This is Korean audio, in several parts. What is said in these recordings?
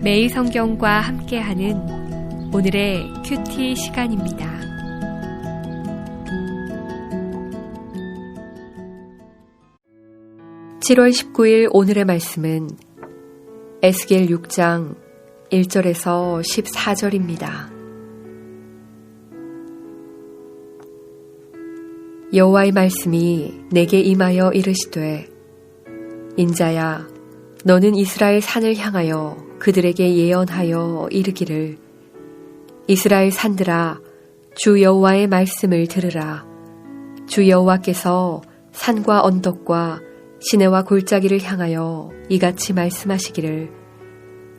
매일 성경과 함께하는 오늘의 큐티 시간입니다. (7월 19일) 오늘의 말씀은 에스겔 6장 1절에서 14절입니다. 여호와의 말씀이 내게 임하여 이르시되, 인자야, 너는 이스라엘 산을 향하여 그들에게 예언하여 이르기를, 이스라엘 산들아, 주 여호와의 말씀을 들으라. 주 여호와께서 산과 언덕과 시내와 골짜기를 향하여 이같이 말씀하시기를,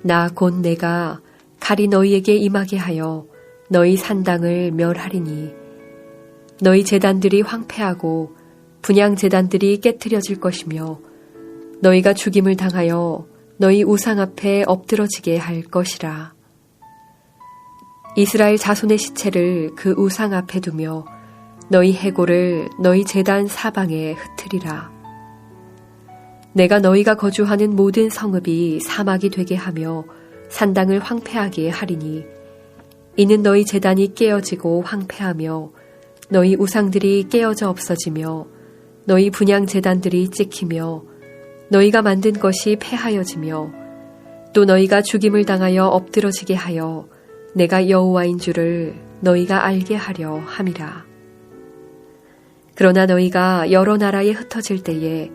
나 곧 내가 칼이 너희에게 임하게 하여 너희 산당을 멸하리니, 너희 제단들이 황폐하고 분향 제단들이 깨트려질 것이며, 너희가 죽임을 당하여 너희 우상 앞에 엎드러지게 할 것이라. 이스라엘 자손의 시체를 그 우상 앞에 두며 너희 해골을 너희 제단 사방에 흩으리라. 내가 너희가 거주하는 모든 성읍이 사막이 되게 하며 산당을 황폐하게 하리니, 이는 너희 제단이 깨어지고 황폐하며 너희 우상들이 깨어져 없어지며 너희 분향 제단들이 찍히며 너희가 만든 것이 폐하여지며 또 너희가 죽임을 당하여 엎드러지게 하여 내가 여호와인 줄을 너희가 알게 하려 함이라. 그러나 너희가 여러 나라에 흩어질 때에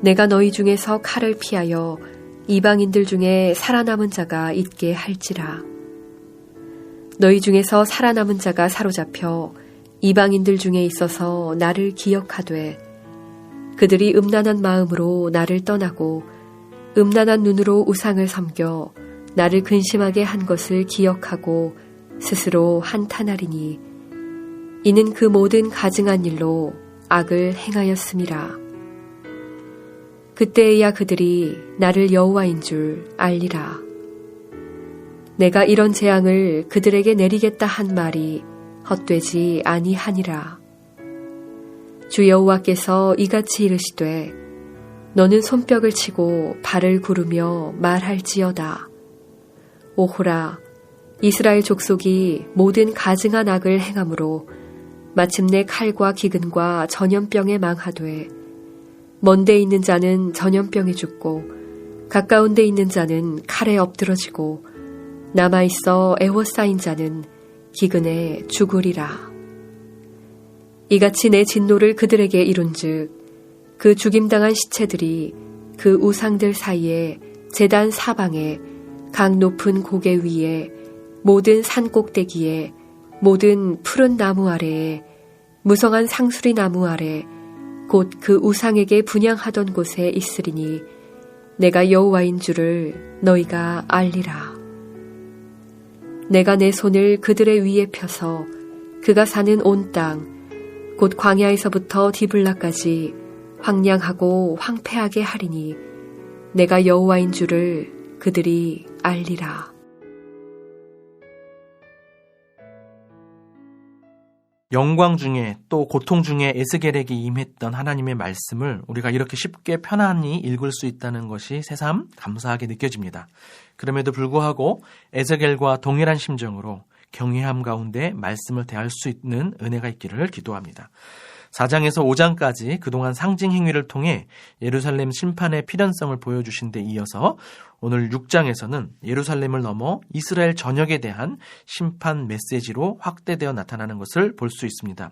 내가 너희 중에서 칼을 피하여 이방인들 중에 살아남은 자가 있게 할지라. 너희 중에서 살아남은 자가 사로잡혀 이방인들 중에 있어서 나를 기억하되, 그들이 음란한 마음으로 나를 떠나고 음란한 눈으로 우상을 섬겨 나를 근심하게 한 것을 기억하고 스스로 한탄하리니, 이는 그 모든 가증한 일로 악을 행하였음이라. 그때에야 그들이 나를 여호와인 줄 알리라. 내가 이런 재앙을 그들에게 내리겠다 한 말이 헛되지 아니하니라. 주 여호와께서 이같이 이르시되, 너는 손뼉을 치고 발을 구르며 말할지어다. 오호라, 이스라엘 족속이 모든 가증한 악을 행함으로 마침내 칼과 기근과 전염병에 망하되, 먼 데 있는 자는 전염병에 죽고 가까운 데 있는 자는 칼에 엎드러지고 남아있어 애워싸인 자는 기근에 죽으리라. 이같이 내 진노를 그들에게 이룬즉 그 죽임당한 시체들이 그 우상들 사이에 제단 사방에 각 높은 고개 위에 모든 산 꼭대기에 모든 푸른 나무 아래에 무성한 상수리 나무 아래 곧 그 우상에게 분향하던 곳에 있으리니, 내가 여호와인 줄을 너희가 알리라. 내가 내 손을 그들의 위에 펴서 그가 사는 온 땅 곧 광야에서부터 디블라까지 황량하고 황폐하게 하리니, 내가 여호와인 줄을 그들이 알리라. 영광 중에 또 고통 중에 에스겔에게 임했던 하나님의 말씀을 우리가 이렇게 쉽게 편안히 읽을 수 있다는 것이 새삼 감사하게 느껴집니다. 그럼에도 불구하고 에스겔과 동일한 심정으로 경외함 가운데 말씀을 대할 수 있는 은혜가 있기를 기도합니다. 4장에서 5장까지 그동안 상징 행위를 통해 예루살렘 심판의 필연성을 보여주신 데 이어서 오늘 6장에서는 예루살렘을 넘어 이스라엘 전역에 대한 심판 메시지로 확대되어 나타나는 것을 볼 수 있습니다.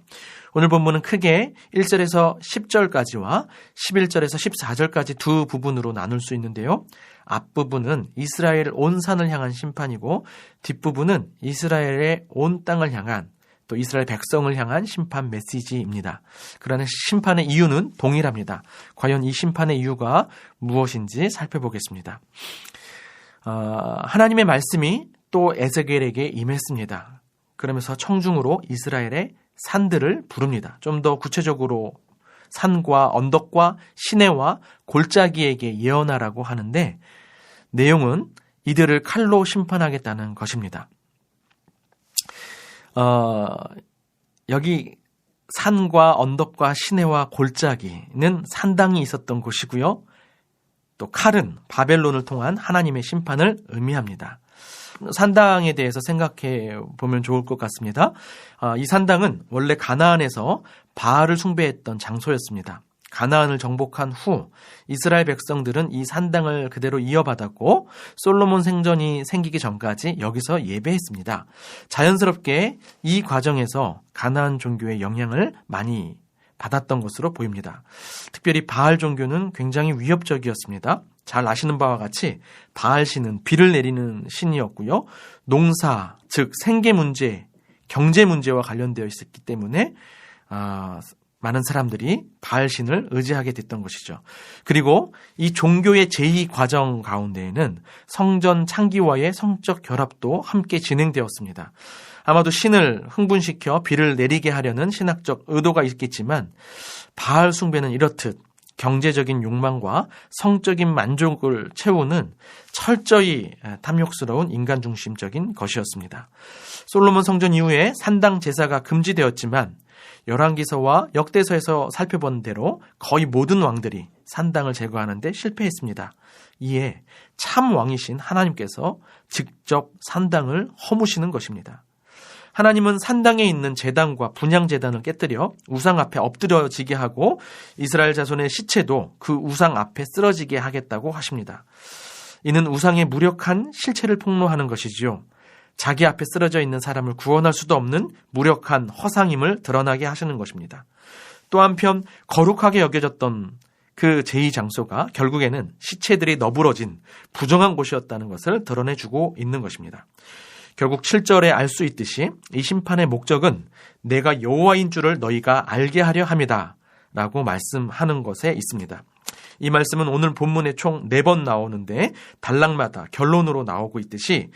오늘 본문은 크게 1절에서 10절까지와 11절에서 14절까지 두 부분으로 나눌 수 있는데요. 앞부분은 이스라엘 온 산을 향한 심판이고, 뒷부분은 이스라엘의 온 땅을 향한, 또 이스라엘 백성을 향한 심판 메시지입니다. 그러나 심판의 이유는 동일합니다. 과연 이 심판의 이유가 무엇인지 살펴보겠습니다. 하나님의 말씀이 또 에스겔에게 임했습니다. 그러면서 청중으로 이스라엘의 산들을 부릅니다. 좀 더 구체적으로 산과 언덕과 시내와 골짜기에게 예언하라고 하는데, 내용은 이들을 칼로 심판하겠다는 것입니다. 여기 산과 언덕과 시내와 골짜기는 산당이 있었던 곳이고요. 또 칼은 바벨론을 통한 하나님의 심판을 의미합니다. 산당에 대해서 생각해 보면 좋을 것 같습니다. 이 산당은 원래 가나안에서 바알을 숭배했던 장소였습니다. 가나안을 정복한 후 이스라엘 백성들은 이 산당을 그대로 이어받았고 솔로몬 생전이 생기기 전까지 여기서 예배했습니다. 자연스럽게 이 과정에서 가나안 종교의 영향을 많이 받았던 것으로 보입니다. 특별히 바알 종교는 굉장히 위협적이었습니다. 잘 아시는 바와 같이 바알 신은 비를 내리는 신이었고요. 농사, 즉 생계 문제, 경제 문제와 관련되어 있었기 때문에 많은 사람들이 바알 신을 의지하게 됐던 것이죠. 그리고 이 종교의 제2 과정 가운데에는 성전 창기와의 성적 결합도 함께 진행되었습니다. 아마도 신을 흥분시켜 비를 내리게 하려는 신학적 의도가 있겠지만 바알 숭배는 이렇듯 경제적인 욕망과 성적인 만족을 채우는 철저히 탐욕스러운 인간 중심적인 것이었습니다. 솔로몬 성전 이후에 산당 제사가 금지되었지만 열왕기서와 역대서에서 살펴본 대로 거의 모든 왕들이 산당을 제거하는 데 실패했습니다. 이에 참 왕이신 하나님께서 직접 산당을 허무시는 것입니다. 하나님은 산당에 있는 제단과 분향제단을 깨뜨려 우상 앞에 엎드려지게 하고 이스라엘 자손의 시체도 그 우상 앞에 쓰러지게 하겠다고 하십니다. 이는 우상의 무력한 실체를 폭로하는 것이지요. 자기 앞에 쓰러져 있는 사람을 구원할 수도 없는 무력한 허상임을 드러나게 하시는 것입니다. 또 한편 거룩하게 여겨졌던 그 제2장소가 결국에는 시체들이 너부러진 부정한 곳이었다는 것을 드러내주고 있는 것입니다. 결국 7절에 알 수 있듯이 이 심판의 목적은 내가 여호와인 줄을 너희가 알게 하려 함이다 라고 말씀하는 것에 있습니다. 이 말씀은 오늘 본문에 총 4번 나오는데 단락마다 결론으로 나오고 있듯이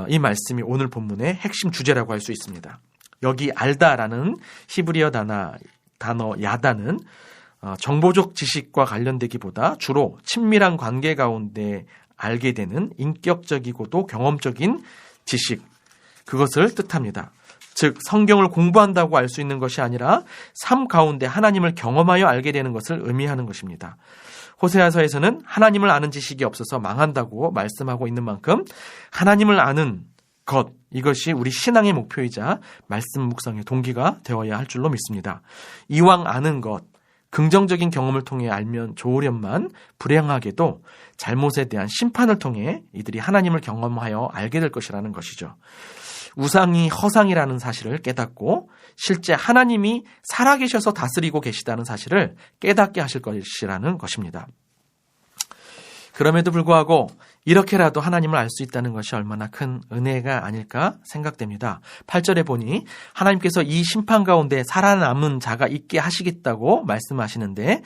이 말씀이 오늘 본문의 핵심 주제라고 할 수 있습니다. 여기 알다라는 히브리어 단어 야다는 정보적 지식과 관련되기보다 주로 친밀한 관계 가운데 알게 되는 인격적이고도 경험적인 지식, 그것을 뜻합니다. 즉 성경을 공부한다고 알 수 있는 것이 아니라 삶 가운데 하나님을 경험하여 알게 되는 것을 의미하는 것입니다. 호세아서에서는 하나님을 아는 지식이 없어서 망한다고 말씀하고 있는 만큼 하나님을 아는 것, 이것이 우리 신앙의 목표이자 말씀 묵상의 동기가 되어야 할 줄로 믿습니다. 이왕 아는 것, 긍정적인 경험을 통해 알면 좋으련만 불행하게도 잘못에 대한 심판을 통해 이들이 하나님을 경험하여 알게 될 것이라는 것이죠. 우상이 허상이라는 사실을 깨닫고 실제 하나님이 살아계셔서 다스리고 계시다는 사실을 깨닫게 하실 것이라는 것입니다. 그럼에도 불구하고 이렇게라도 하나님을 알 수 있다는 것이 얼마나 큰 은혜가 아닐까 생각됩니다. 8절에 보니 하나님께서 이 심판 가운데 살아남은 자가 있게 하시겠다고 말씀하시는데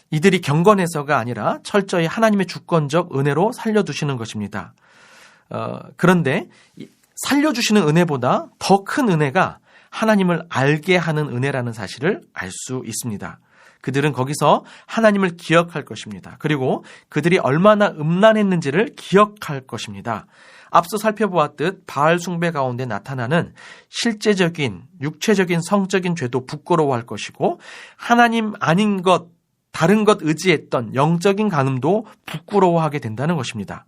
이들이 경건해서가 아니라 철저히 하나님의 주권적 은혜로 살려두시는 것입니다. 그런데 살려주시는 은혜보다 더 큰 은혜가 하나님을 알게 하는 은혜라는 사실을 알 수 있습니다. 그들은 거기서 하나님을 기억할 것입니다. 그리고 그들이 얼마나 음란했는지를 기억할 것입니다. 앞서 살펴보았듯 바알 숭배 가운데 나타나는 실제적인 육체적인 성적인 죄도 부끄러워할 것이고 하나님 아닌 것, 다른 것 의지했던 영적인 간음도 부끄러워하게 된다는 것입니다.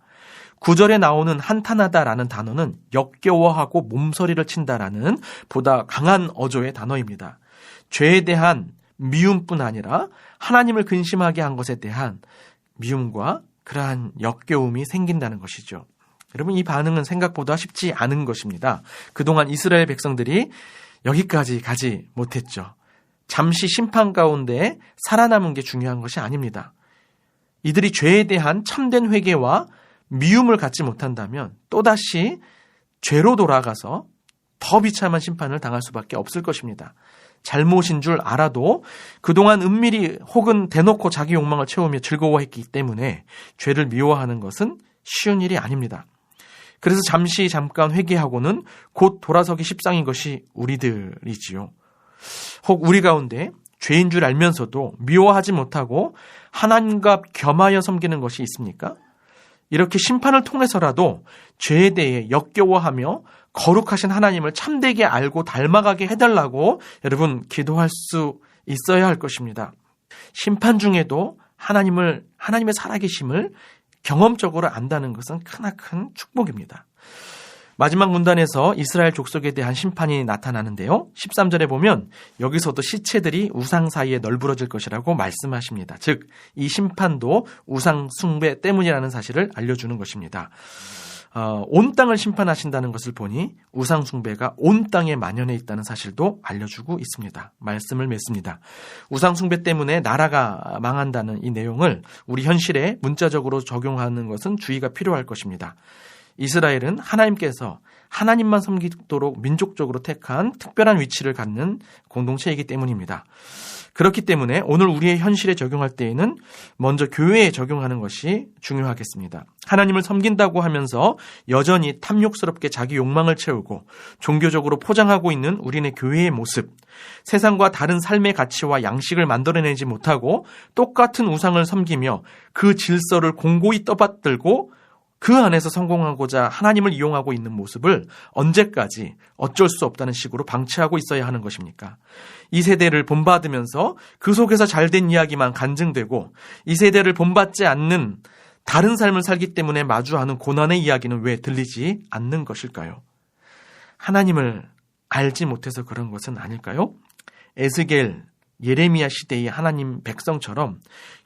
9절에 나오는 한탄하다라는 단어는 역겨워하고 몸서리를 친다라는 보다 강한 어조의 단어입니다. 죄에 대한 미움뿐 아니라 하나님을 근심하게 한 것에 대한 미움과 그러한 역겨움이 생긴다는 것이죠. 여러분, 이 반응은 생각보다 쉽지 않은 것입니다. 그동안 이스라엘 백성들이 여기까지 가지 못했죠. 잠시 심판 가운데 살아남은 게 중요한 것이 아닙니다. 이들이 죄에 대한 참된 회개와 미움을 갖지 못한다면 또다시 죄로 돌아가서 더 비참한 심판을 당할 수밖에 없을 것입니다. 잘못인 줄 알아도 그동안 은밀히 혹은 대놓고 자기 욕망을 채우며 즐거워했기 때문에 죄를 미워하는 것은 쉬운 일이 아닙니다. 그래서 잠깐 회개하고는 곧 돌아서기 십상인 것이 우리들이지요. 혹 우리 가운데 죄인 줄 알면서도 미워하지 못하고 하나님과 겸하여 섬기는 것이 있습니까? 이렇게 심판을 통해서라도 죄에 대해 역겨워하며 거룩하신 하나님을 참되게 알고 닮아가게 해달라고 여러분 기도할 수 있어야 할 것입니다. 심판 중에도 하나님의 살아계심을 경험적으로 안다는 것은 크나큰 축복입니다. 마지막 문단에서 이스라엘 족속에 대한 심판이 나타나는데요. 13절에 보면 여기서도 시체들이 우상 사이에 널브러질 것이라고 말씀하십니다. 즉, 이 심판도 우상 숭배 때문이라는 사실을 알려주는 것입니다. 온 땅을 심판하신다는 것을 보니 우상 숭배가 온 땅에 만연해 있다는 사실도 알려주고 있습니다. 말씀을 맺습니다. 우상 숭배 때문에 나라가 망한다는 이 내용을 우리 현실에 문자적으로 적용하는 것은 주의가 필요할 것입니다. 이스라엘은 하나님께서 하나님만 섬기도록 민족적으로 택한 특별한 위치를 갖는 공동체이기 때문입니다. 그렇기 때문에 오늘 우리의 현실에 적용할 때에는 먼저 교회에 적용하는 것이 중요하겠습니다. 하나님을 섬긴다고 하면서 여전히 탐욕스럽게 자기 욕망을 채우고 종교적으로 포장하고 있는 우리네 교회의 모습, 세상과 다른 삶의 가치와 양식을 만들어내지 못하고 똑같은 우상을 섬기며 그 질서를 공고히 떠받들고 그 안에서 성공하고자 하나님을 이용하고 있는 모습을 언제까지 어쩔 수 없다는 식으로 방치하고 있어야 하는 것입니까? 이 세대를 본받으면서 그 속에서 잘된 이야기만 간증되고 이 세대를 본받지 않는 다른 삶을 살기 때문에 마주하는 고난의 이야기는 왜 들리지 않는 것일까요? 하나님을 알지 못해서 그런 것은 아닐까요? 에스겔, 예레미야 시대의 하나님 백성처럼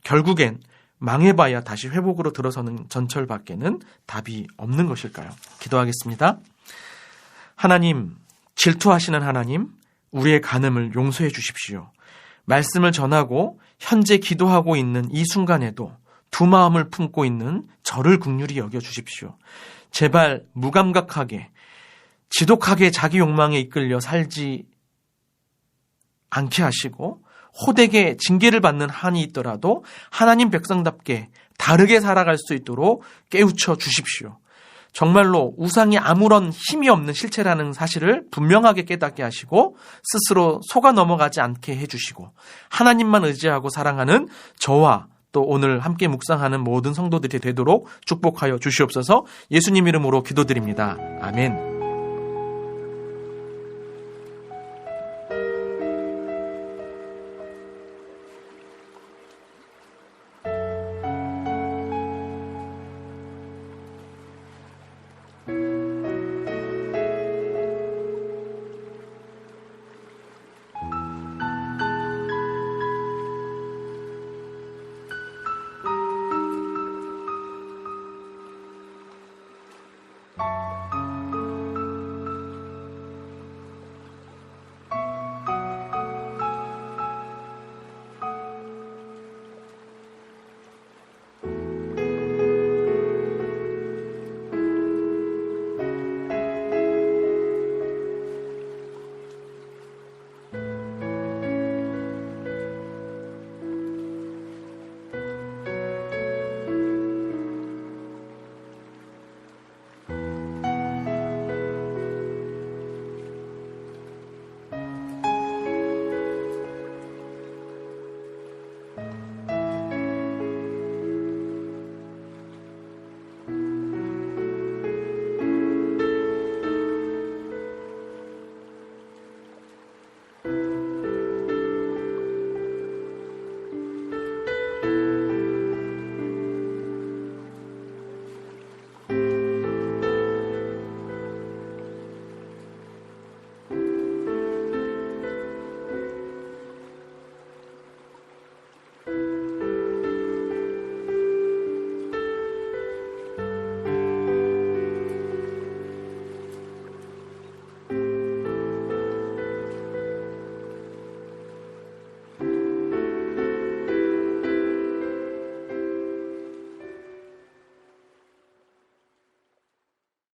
결국엔 망해봐야 다시 회복으로 들어서는 전철밖에는 답이 없는 것일까요? 기도하겠습니다. 하나님, 질투하시는 하나님, 우리의 간음을 용서해 주십시오. 말씀을 전하고 현재 기도하고 있는 이 순간에도 두 마음을 품고 있는 저를 긍휼히 여겨 주십시오. 제발 무감각하게, 지독하게 자기 욕망에 이끌려 살지 않게 하시고 호되게 징계를 받는 한이 있더라도 하나님 백성답게 다르게 살아갈 수 있도록 깨우쳐 주십시오. 정말로 우상이 아무런 힘이 없는 실체라는 사실을 분명하게 깨닫게 하시고 스스로 속아 넘어가지 않게 해주시고 하나님만 의지하고 사랑하는 저와 또 오늘 함께 묵상하는 모든 성도들이 되도록 축복하여 주시옵소서. 예수님 이름으로 기도드립니다. 아멘.